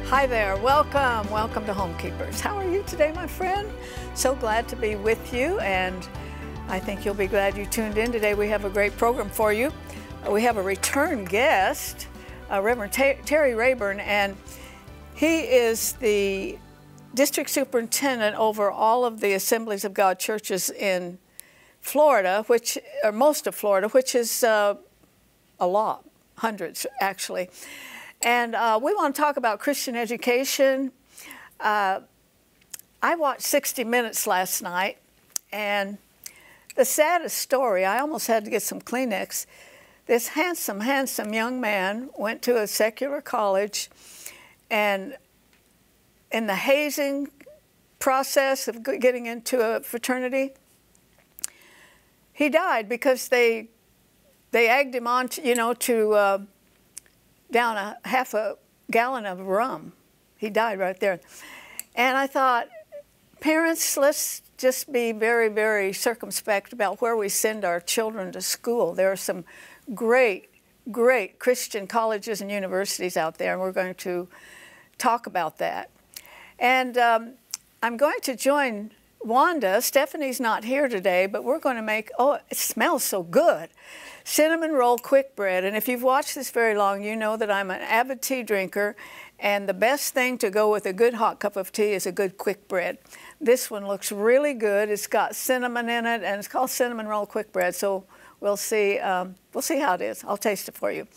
Hi there, welcome to Homekeepers. How are you today, my friend? So glad to be with you, and I think you'll be glad you tuned in today. We have a great program for you. We have a return guest, Reverend Terry Rayburn, and he is the district superintendent over all of the Assemblies of God churches in Florida, or most of Florida, which is a lot, hundreds actually. And we want to talk about Christian education. I watched 60 Minutes last night, and the saddest story, I almost had to get some Kleenex. This handsome young man went to a secular college, and in the hazing process of getting into a fraternity, he died because they egged him on to down half a gallon of rum. He died right there. And I thought, parents, let's just be very, very circumspect about where we send our children to school. There are some great, great Christian colleges and universities out there, and we're going to talk about that. And I'm going to join Wanda. Stephanie's not here today, but we're going to make, oh, it smells so good, cinnamon roll quick bread. And if you've watched this very long, you know that I'm an avid tea drinker, and the best thing to go with a good hot cup of tea is a good quick bread. This one looks really good. It's got cinnamon in it, and it's called cinnamon roll quick bread. So we'll see how it is. I'll taste it for you.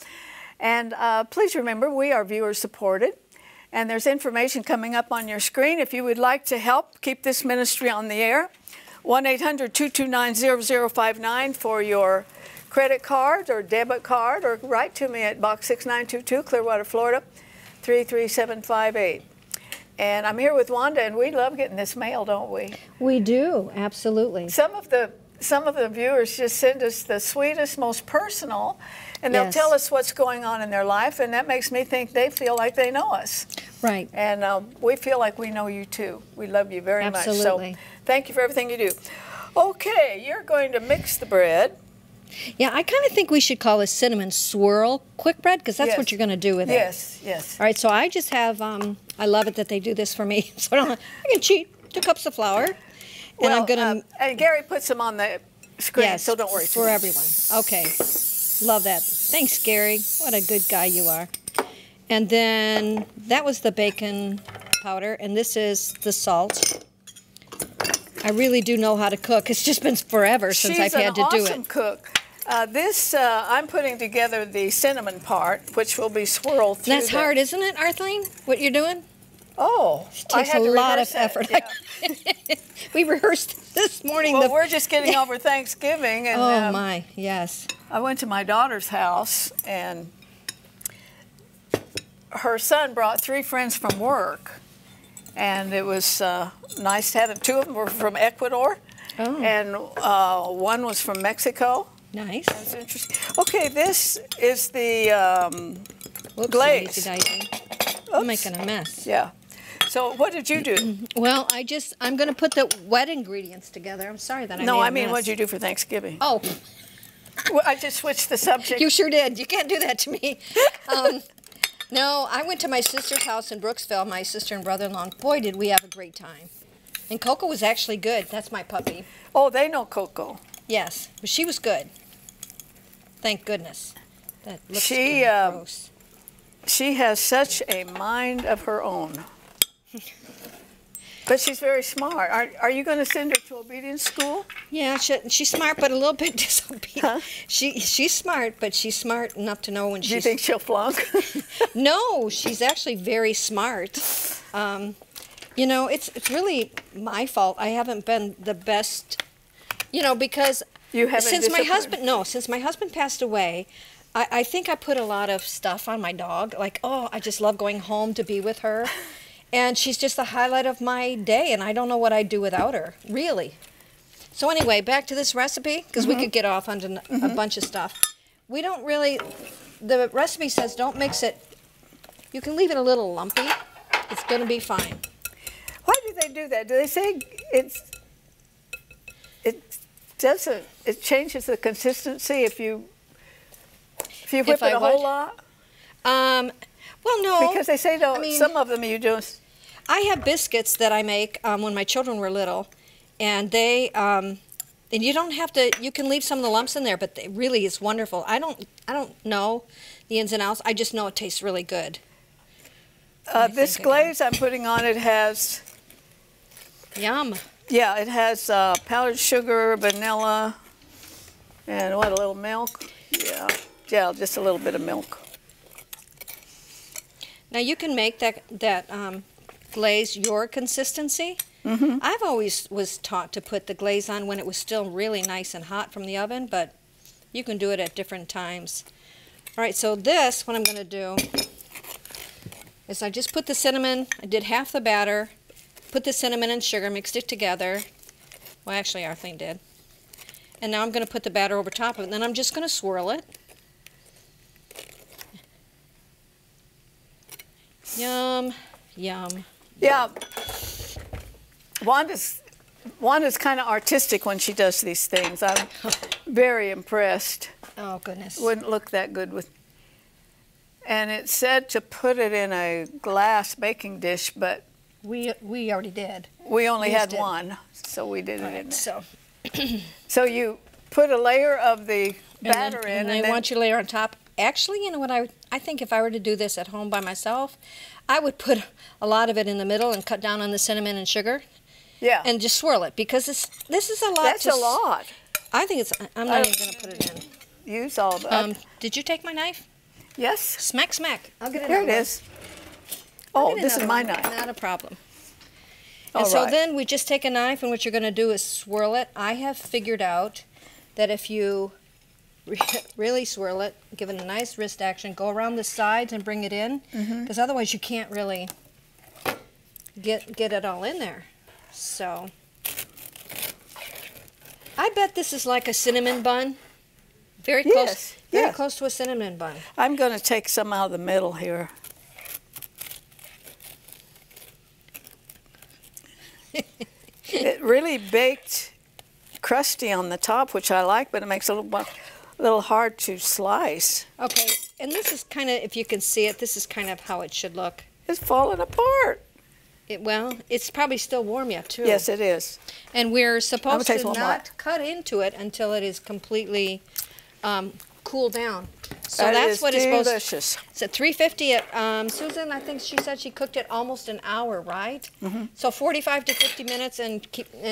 And please remember, we are viewer supported, and there's information coming up on your screen. If you would like to help keep this ministry on the air, 1-800-229-0059 for your credit card or debit card, or write to me at Box 6922, Clearwater, Florida, 33758. And I'm here with Wanda, and we love getting this mail, don't we? We do, absolutely. Some of the viewers just send us the sweetest, most personal, and they'll tell us what's going on in their life, and that makes me think they feel like they know us. Right. And we feel like we know you too. We love you very much. Absolutely. So thank you for everything you do. Okay, you're going to mix the bread. Yeah, I kind of think we should call this cinnamon swirl quick bread, because that's what you're going to do with it. Yes, yes. All right, so I just have, I love it that they do this for me. So I can cheat 2 cups of flour. And I'm going to... and Gary puts them on the screen, so don't worry. For everyone. Okay. Love that. Thanks, Gary. What a good guy you are. And then that was the bacon powder, and this is the salt. I really do know how to cook. It's just been forever since I've had to do it. She's an awesome cook. I'm putting together the cinnamon part, which will be swirled through. That's hard, isn't it, Arthelene? What you're doing? Oh, it takes a lot of effort. Yeah. We rehearsed this morning. Well, we're just getting over Thanksgiving. And, oh, my, yes. I went to my daughter's house, and her son brought 3 friends from work. And it was nice to have them. 2 of them were from Ecuador, and 1 was from Mexico. Nice. That's interesting. Okay, this is the glaze. I'm making a mess. Yeah. So what did you do? Well, I'm going to put the wet ingredients together. I'm sorry that I made a mess. No, I mean, what did you do for Thanksgiving? Oh. Well, I just switched the subject. You sure did. You can't do that to me. No, I went to my sister's house in Brooksville, my sister and brother-in-law, and boy, did we have a great time. And Coco was actually good. That's my puppy. Oh, they know Coco. Yes, but she was good. Thank goodness. That looks gross. She has such a mind of her own. But she's very smart. Are you going to send her to obedience school? Yeah, she's smart, but a little bit disobedient. Huh? She's smart, but she's smart enough to know when she's... Do you think she'll flunk? No, she's actually very smart. You know, it's really my fault. I haven't been the best, because since my husband passed away, I think I put a lot of stuff on my dog. Like, oh, I just love going home to be with her. And she's just the highlight of my day, and I don't know what I'd do without her, really. So anyway, back to this recipe, because we could get off onto a bunch of stuff. We don't really, the recipe says don't mix it. You can leave it a little lumpy. It's going to be fine. Why do they do that? Do they say it changes the consistency if you whip it a whole lot? Well, no. Because they say, though, some of them you just... I have biscuits that I make when my children were little, and they... and you don't have to, you can leave some of the lumps in there, but it really is wonderful. I don't know the ins and outs. I just know it tastes really good. This glaze I'm putting on it has... Yum. Yeah, it has powdered sugar, vanilla, and what, a little milk? Yeah, just a little bit of milk. Now you can make that glaze your consistency. Mm-hmm. I've always was taught to put the glaze on when it was still really nice and hot from the oven, but you can do it at different times. All right, so this, what I'm going to do is I just put the cinnamon, I did half the batter, put the cinnamon and sugar, mixed it together. Well, actually, Arthelene did. And now I'm going to put the batter over top of it, and then I'm just going to swirl it. Yum, yum. Yeah. Wanda's kind of artistic when she does these things. I'm very impressed. Oh, goodness. Wouldn't look that good with... And it said to put it in a glass baking dish, but... We already did. We only had one, so we did it in so. So you put a layer of the batter in. And I want you to layer on top. Actually, you know what, I think if I were to do this at home by myself, I would put a lot of it in the middle and cut down on the cinnamon and sugar. Yeah. And just swirl it, because this is a lot. That's a lot. I think it's, I'm not even going to put it in. Use all of that. Did you take my knife? Yes. Smack, smack. I'll get it. Here it is. Oh, this is my knife. Not a problem. And so then we just take a knife, and what you're going to do is swirl it. I have figured out that if you really swirl it, give it a nice wrist action, go around the sides and bring it in, because otherwise you can't really get it all in there. So I bet this is like a cinnamon bun. Very close. Very close to a cinnamon bun. I'm going to take some out of the middle here. It really baked crusty on the top, which I like, but it makes it a little hard to slice. Okay, and this is kind of, if you can see it, this is kind of how it should look. It's falling apart. Well, it's probably still warm yet, too. Yes, it is. And we're supposed to not cut into it until it is completely cooled down. So that's what it's supposed to. Delicious. It's at 350 at, Susan, I think she said she cooked it almost an hour, right? So 45 to 50 minutes and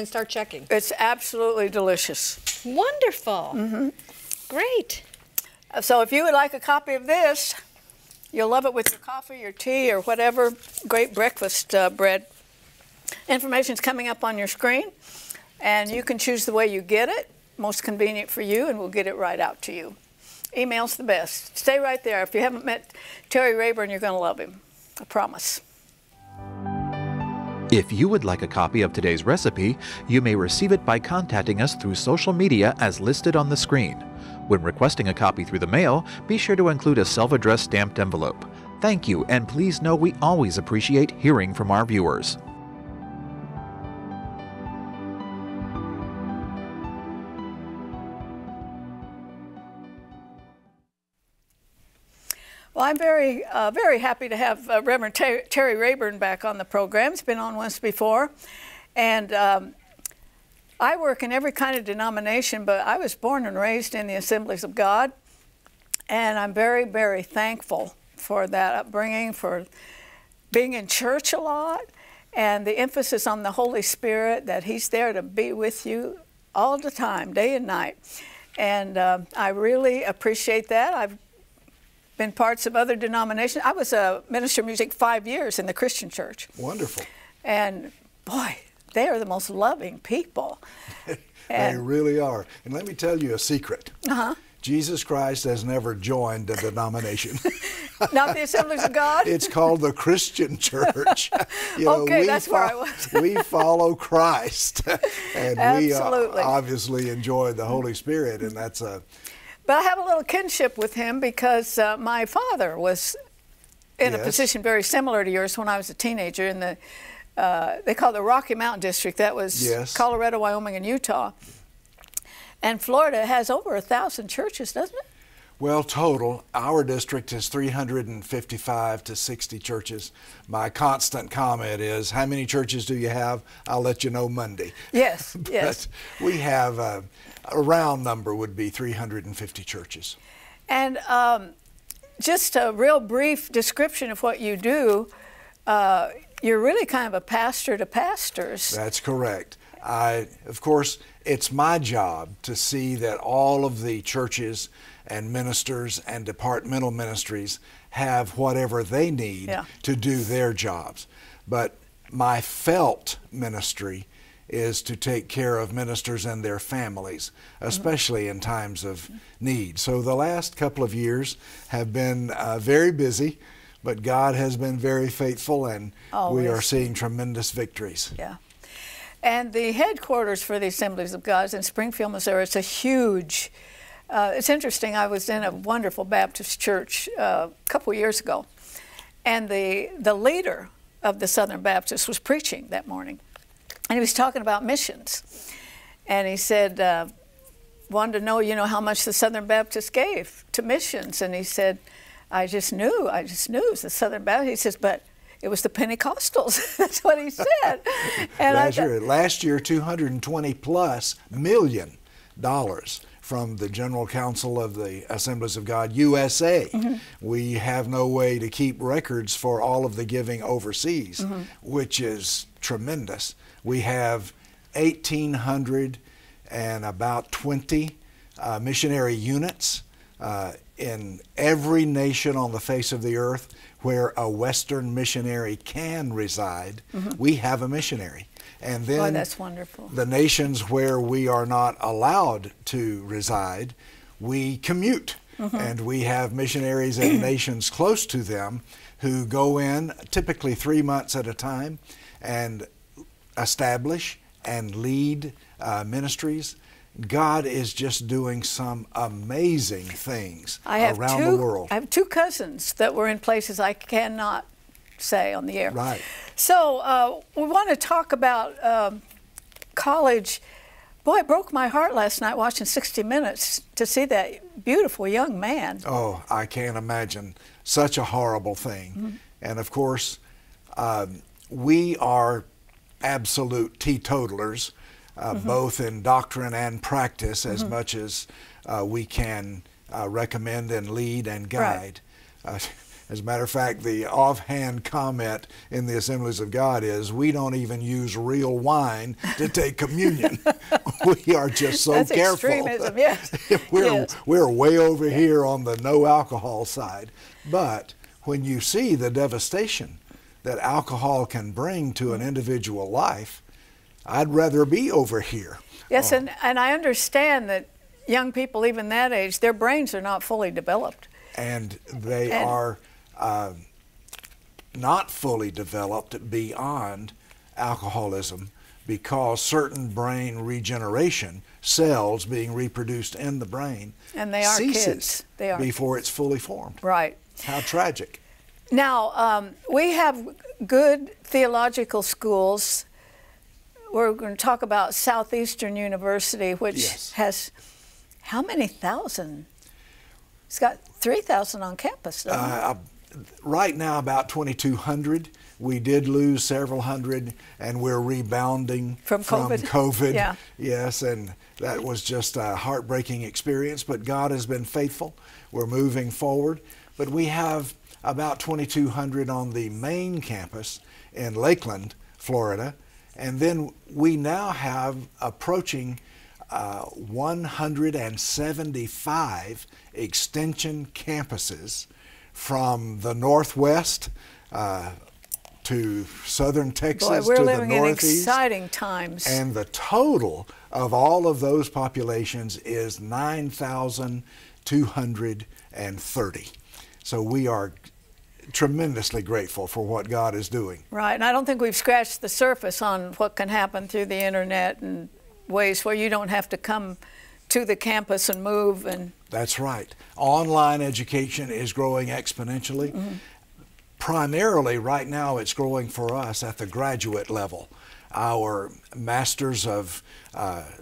start checking. It's absolutely delicious. Wonderful. Great. So if you would like a copy of this, you'll love it with your coffee, your tea, or whatever. Great breakfast bread. Information's coming up on your screen, and you can choose the way you get it, most convenient for you, and we'll get it right out to you. Email's the best. Stay right there. If you haven't met Terry Rayburn, you're going to love him. I promise. If you would like a copy of today's recipe, you may receive it by contacting us through social media as listed on the screen. When requesting a copy through the mail, be sure to include a self-addressed stamped envelope. Thank you, and please know we always appreciate hearing from our viewers. Well, I'm very happy to have Reverend Terry Rayburn back on the program. He's been on once before. And I work in every kind of denomination, but I was born and raised in the Assemblies of God. And I'm very, very thankful for that upbringing, for being in church a lot, and the emphasis on the Holy Spirit, that He's there to be with you all the time, day and night. And I really appreciate that. I've been parts of other denominations. I was a minister of music 5 years in the Christian church. Wonderful. And boy, they are the most loving people. They really are. And let me tell you a secret. Jesus Christ has never joined a denomination. Not the Assemblies of God? It's called the Christian Church. Okay, that's where I was. We follow Christ. And Absolutely. We obviously enjoy the Holy Spirit, and that's a... But I have a little kinship with him because my father was in a position very similar to yours when I was a teenager in the, they call it the Rocky Mountain District. That was Colorado, Wyoming, and Utah. And Florida has over 1,000 churches, doesn't it? Well, total, our district is 355 to 60 churches. My constant comment is, how many churches do you have? I'll let you know Monday. Yes, But yes. we have, a round number would be 350 churches. And just a real brief description of what you do, you're really kind of a pastor to pastors. That's correct. Of course, it's my job to see that all of the churches and ministers and departmental ministries have whatever they need to do their jobs. But my felt ministry is to take care of ministers and their families, especially in times of need. So the last couple of years have been very busy, but God has been very faithful, and we are seeing tremendous victories. Yeah. And the headquarters for the Assemblies of God is in Springfield, Missouri. It's a huge, it's interesting, I was in a wonderful Baptist church a couple years ago, and the leader of the Southern Baptists was preaching that morning, and he was talking about missions. And he said, wanted to know, how much the Southern Baptists gave to missions. And he said, I just knew it was the Southern Baptists. He says, but it was the Pentecostals. That's what he said. And last year, $220+ million from the General Council of the Assemblies of God USA. We have no way to keep records for all of the giving overseas, which is tremendous. We have 1,800 and about 20 missionary units in every nation on the face of the earth where a Western missionary can reside. We have a missionary. And then that's wonderful. The nations where we are not allowed to reside, we commute. And we have missionaries in nations close to them who go in typically 3 months at a time and establish and lead ministries. God is just doing some amazing things around the world. I have two cousins that were in places I cannot say on the air. Right. So we want to talk about college. Boy, it broke my heart last night watching 60 Minutes to see that beautiful young man. Oh, I can't imagine. Such a horrible thing. And of course, we are absolute teetotalers, both in doctrine and practice, as much as we can recommend and lead and guide. Right. As a matter of fact, the offhand comment in the Assemblies of God is, we don't even use real wine to take communion. We are just so That's careful. Extremism, yes. We're way over here on the no alcohol side. But when you see the devastation that alcohol can bring to an individual life, I'd rather be over here. Yes, and I understand that young people, even that age, their brains are not fully developed. And they are not fully developed beyond alcoholism, because certain brain regeneration cells being reproduced in the brain and they are ceases kids. They are before it's fully formed. Right. How tragic. Now, we have good theological schools. We're going to talk about Southeastern University, which has how many thousand? It's got 3,000 on campus, doesn't it? Right now, about 2,200. We did lose several hundred, and we're rebounding from COVID. Yeah. Yes, and that was just a heartbreaking experience, but God has been faithful. We're moving forward. But we have about 2,200 on the main campus in Lakeland, Florida, and then we now have approaching 175 extension campuses from the Northwest to southern Texas, Boy, we're to living the Northeast. in exciting times. And the total of all of those populations is 9,230. So we are tremendously grateful for what God is doing. Right, and I don't think we've scratched the surface on what can happen through the internet and ways where you don't have to come to the campus and move. And that's right. Online education is growing exponentially. Primarily right now it's growing for us at the graduate level. our Masters of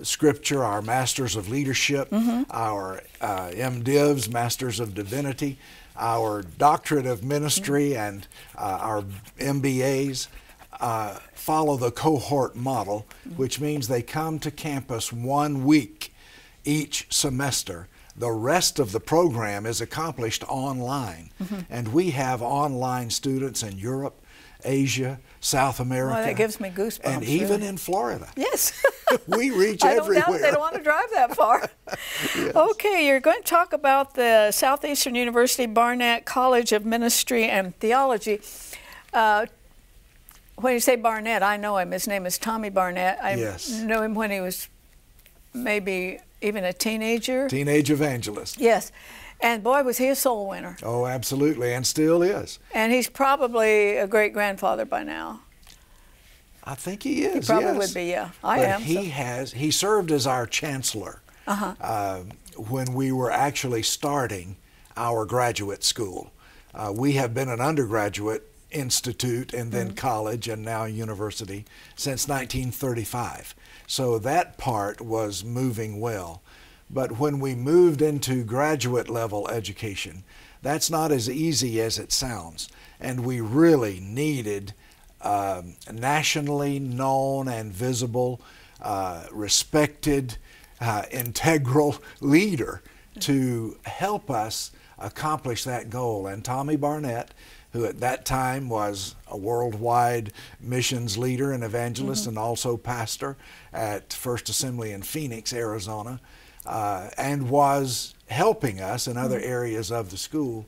Scripture, our Masters of Leadership, our MDivs, Masters of Divinity, our Doctorate of Ministry, and our MBAs follow the cohort model, which means they come to campus 1 week each semester. The rest of the program is accomplished online, and we have online students in Europe, Asia, South America. Oh, that gives me goosebumps. And even in Florida. Yes. We reach everywhere. I don't doubt they don't want to drive that far. Yes. Okay, you're going to talk about the Southeastern University Barnett College of Ministry and Theology. When you say Barnett, I know him. His name is Tommy Barnett. I know him when he was maybe even a teenager. Teenage evangelist. Yes. And boy, was he a soul winner. Oh, absolutely, and still is. And he's probably a great-grandfather by now. I think he is, He probably would be, yeah. He served as our chancellor when we were actually starting our graduate school. We have been an undergraduate institute and then college and now university since 1935. So that part was moving well. But when we moved into graduate level education, that's not as easy as it sounds. And we really needed nationally known and visible, respected, integral leader to help us accomplish that goal. And Tommy Barnett, who at that time was a worldwide missions leader and evangelist and also pastor at First Assembly in Phoenix, Arizona, and was helping us in other areas of the school,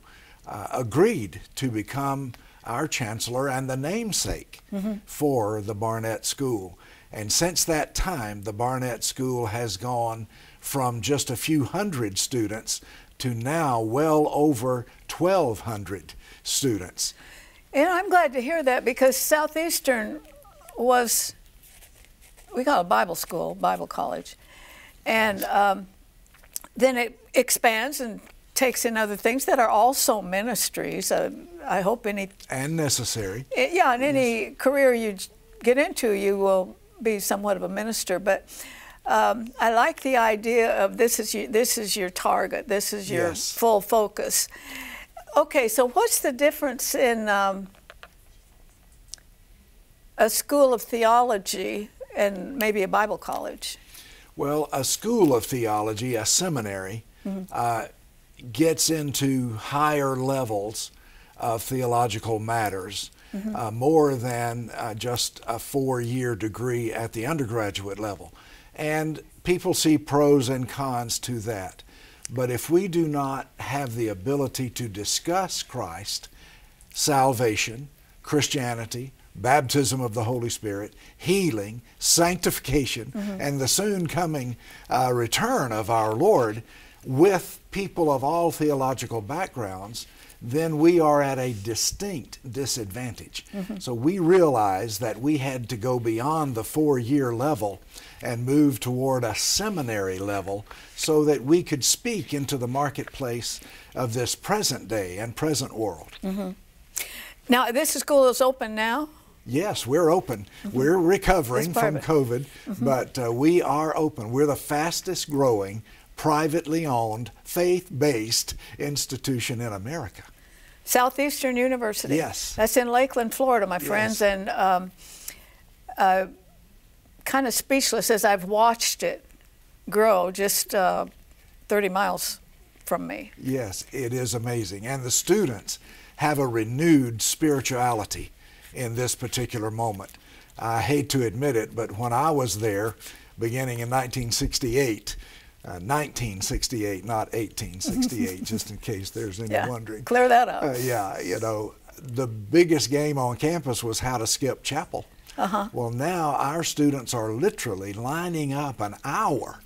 agreed to become our chancellor and the namesake for the Barnett School. And since that time, the Barnett School has gone from just a few hundred students to now well over 1,200 students. And I'm glad to hear that, because Southeastern was, we call it Bible school, Bible college. And then it expands and takes in other things that are also ministries. I hope any... And necessary. Yeah, in any career you get into, you will be somewhat of a minister. But I like the idea of this is your target, this is your full focus. Okay, so what's the difference in a school of theology and maybe a Bible college? Well, a school of theology, a seminary, gets into higher levels of theological matters, more than just a 4-year degree at the undergraduate level. And people see pros and cons to that. But if we do not have the ability to discuss Christ, salvation, Christianity, baptism of the Holy Spirit, healing, sanctification, and the soon coming return of our Lord with people of all theological backgrounds, then we are at a distinct disadvantage. So we realized that we had to go beyond the 4-year level and move toward a seminary level so that we could speak into the marketplace of this present day and present world. Now, this school is open now? Yes, we're open. We're recovering from COVID, but we are open. We're the fastest growing, privately owned, faith-based institution in America. Southeastern University. Yes. That's in Lakeland, Florida, my friends. And kind of speechless as I've watched it grow just 30 miles from me. Yes, it is amazing. And the students have a renewed spirituality in this particular moment. I hate to admit it, but when I was there, beginning in 1968, 1968, not 1868, just in case there's any wondering. Clear that up. Yeah, you know, the biggest game on campus was how to skip chapel. Well, now our students are literally lining up an hour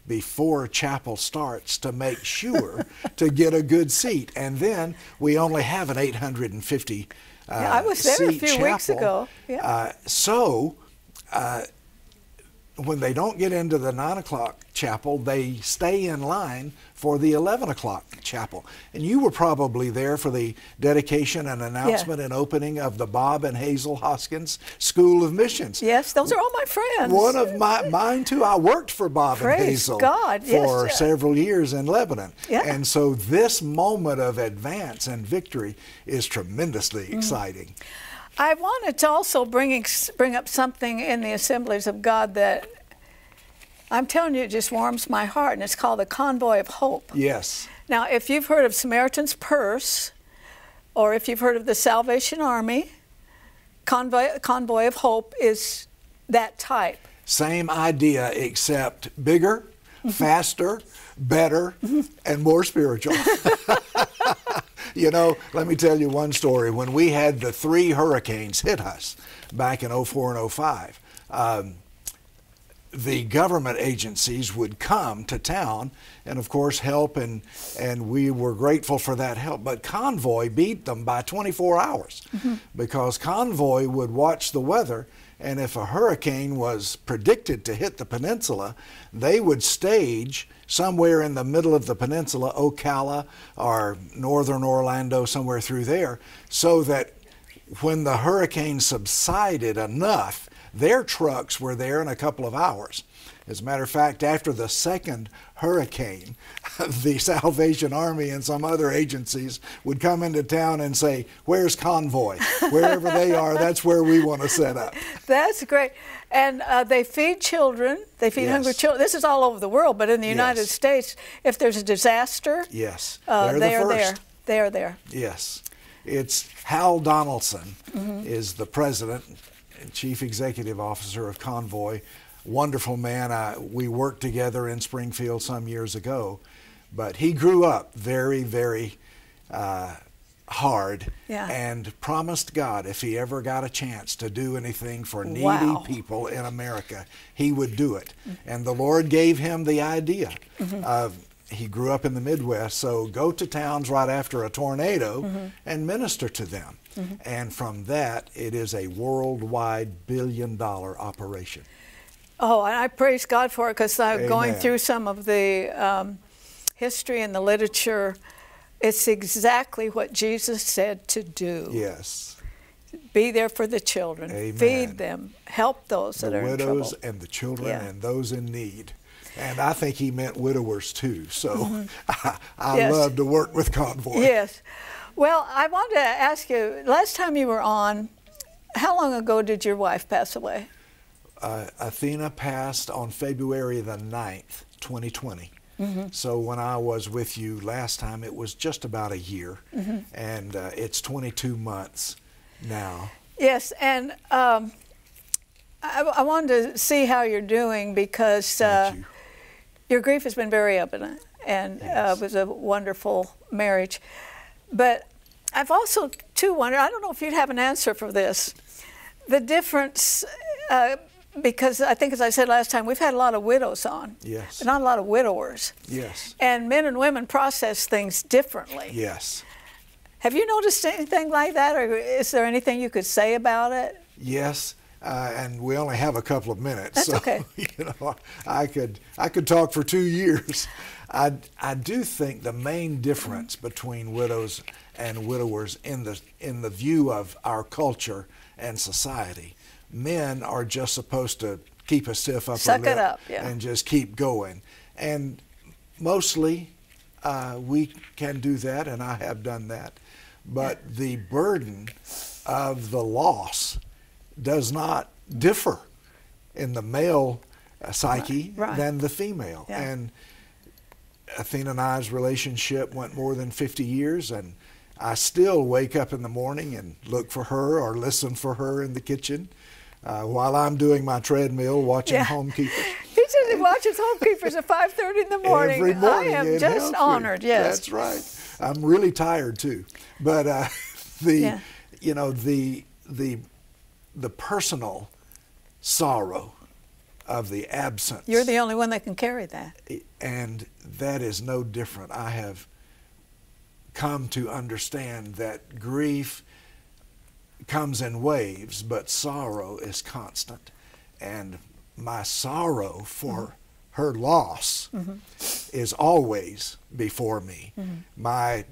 before chapel starts to make sure to get a good seat. And then we only have an 850 I was there a few weeks ago. when they don't get into the 9 o'clock chapel, they stay in line for the 11 o'clock chapel. And you were probably there for the dedication and announcement and opening of the Bob and Hazel Hoskins School of Missions. Yes, those are all my friends. One of mine too. I worked for Bob and Hazel for several years in Lebanon. Yeah. And so this moment of advance and victory is tremendously exciting. I wanted to also bring up something in the Assemblies of God that I'm telling you, it just warms my heart, and it's called the Convoy of Hope. Yes. Now, if you've heard of Samaritan's Purse, or if you've heard of the Salvation Army, Convoy of Hope is that type. Same idea, except bigger, faster, better, and more spiritual. You know, let me tell you one story. When we had the 3 hurricanes hit us back in 04 and 05, the government agencies would come to town and, of course, help, and we were grateful for that help. But Convoy beat them by 24 hours because Convoy would watch the weather, and if a hurricane was predicted to hit the peninsula, they would stage somewhere in the middle of the peninsula, Ocala or northern Orlando, somewhere through there, so that when the hurricane subsided enough, their trucks were there in a couple of hours. As a matter of fact, after the second hurricane, the Salvation Army and some other agencies would come into town and say, "Where's Convoy?" Wherever they are, that's where we want to set up. That's great. And they feed children. They feed hungry children. This is all over the world, but in the United States, if there's a disaster, they are there. They are there. Yes. It's Hal Donaldson is the president and chief executive officer of Convoy. Wonderful man. We worked together in Springfield some years ago, but he grew up very, very hard and promised God if he ever got a chance to do anything for needy people in America, he would do it. And the Lord gave him the idea of, he grew up in the Midwest, so go to towns right after a tornado and minister to them. And from that, it is a worldwide billion-dollar operation. Oh, and I praise God for it, because I'm going through some of the history and the literature. It's exactly what Jesus said to do. Yes. Be there for the children. Amen. Feed them. Help those that are in trouble. The widows and the children and those in need. And I think he meant widowers too. So I love to work with Convoy. Yes. Well, I wanted to ask you, last time you were on, how long ago did your wife pass away? Athena passed on February the 9th, 2020. So when I was with you last time, it was just about a year. And it's 22 months now. Yes, and I wanted to see how you're doing, because your grief has been very evident, and it was a wonderful marriage. But I've also, too, wondered, I don't know if you'd have an answer for this, the difference, because I think, as I said last time, we've had a lot of widows on, but not a lot of widowers. Yes. And men and women process things differently. Yes. Have you noticed anything like that, or is there anything you could say about it? Yes. And we only have a couple of minutes. That's so, okay. You know, I could talk for 2 years. I do think the main difference between widows and widowers in the view of our culture and society, men are just supposed to keep a stiff upper lip and just keep going. And mostly we can do that, and I have done that. But the burden of the loss does not differ in the male psyche than the female. And Athena and I's relationship went more than 50 years, and I still wake up in the morning and look for her or listen for her in the kitchen while I'm doing my treadmill watching Homekeepers. He says he watches Homekeepers at 5:30 in the morning. Every morning. I am just honored, That's right. I'm really tired too. But you know, the personal sorrow of the absence. You're the only one that can carry that. And that is no different. I have come to understand that grief comes in waves, but sorrow is constant. And my sorrow for her loss is always before me. My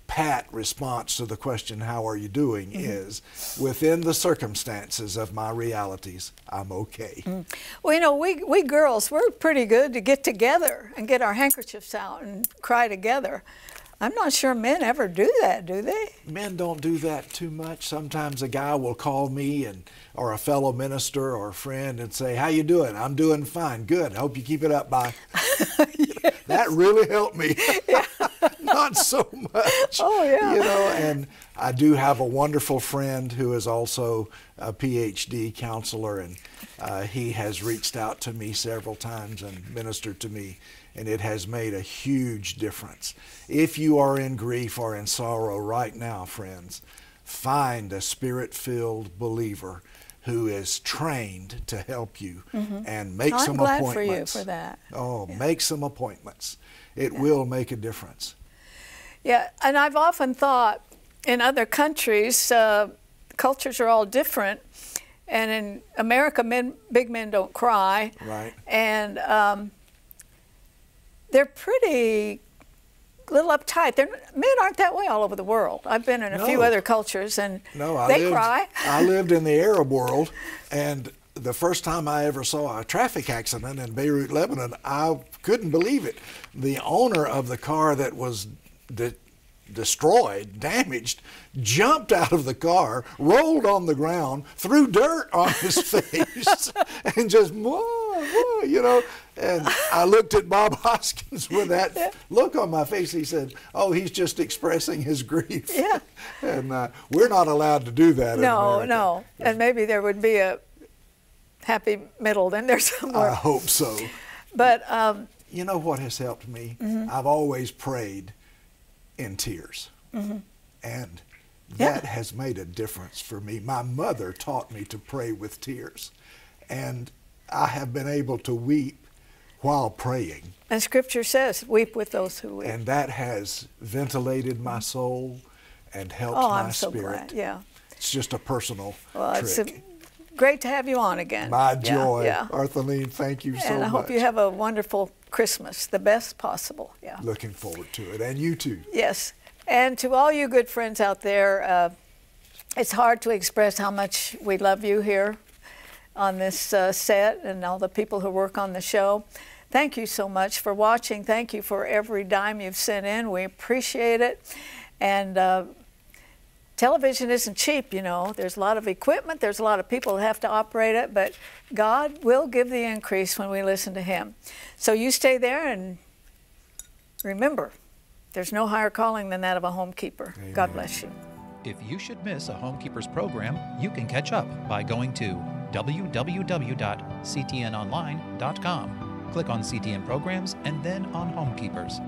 pat response to the question, how are you doing, is within the circumstances of my realities, I'm okay. Well, you know, we girls, we're pretty good to get together and get our handkerchiefs out and cry together. I'm not sure men ever do that, do they? Men don't do that too much. Sometimes a guy will call me or a fellow minister or a friend and say, how you doing? I'm doing fine. Good. I hope you keep it up. Bye. Yes. That really helped me. Not so much. Oh, yeah. You know, and I do have a wonderful friend who is also a PhD counselor, and he has reached out to me several times and ministered to me, and it has made a huge difference. If you are in grief or in sorrow right now, friends, find a Spirit-filled believer who is trained to help you and make some appointments. I'm glad for you for that. Oh, yeah. Make some appointments. It will make a difference. Yeah, and I've often thought in other countries, cultures are all different, and in America, big men don't cry. Right. And they're pretty little uptight. Men aren't that way all over the world. I've been in a few other cultures, and they cry. I lived in the Arab world, and the first time I ever saw a traffic accident in Beirut, Lebanon, I couldn't believe it. The owner of the car that was destroyed, damaged, jumped out of the car, rolled on the ground, threw dirt on his face, and just, whoa, you know. And I looked at Bob Hoskins with that look on my face. He said, oh, he's just expressing his grief. Yeah. And we're not allowed to do that in America. No. And maybe there would be a happy middle in there somewhere. I hope so. But you know what has helped me? I've always prayed in tears. And that has made a difference for me. My mother taught me to pray with tears. And I have been able to weep while praying. And Scripture says, weep with those who weep. And that has ventilated my soul and helped my spirit. Oh, I'm so glad, yeah. It's just a personal trick. It's great to have you on again. My joy. Yeah. Arthelene, thank you so much. And I hope you have a wonderful Christmas, the best possible. Yeah. Looking forward to it, and you too. Yes. And to all you good friends out there, it's hard to express how much we love you here on this set and all the people who work on the show. Thank you so much for watching. Thank you for every dime you've sent in. We appreciate it. And television isn't cheap, you know. There's a lot of equipment. There's a lot of people that have to operate it. But God will give the increase when we listen to Him. So you stay there and remember, there's no higher calling than that of a homekeeper. Amen. God bless you. If you should miss a Homekeepers program, you can catch up by going to www.ctnonline.com. Click on CTN Programs and then on Homekeepers.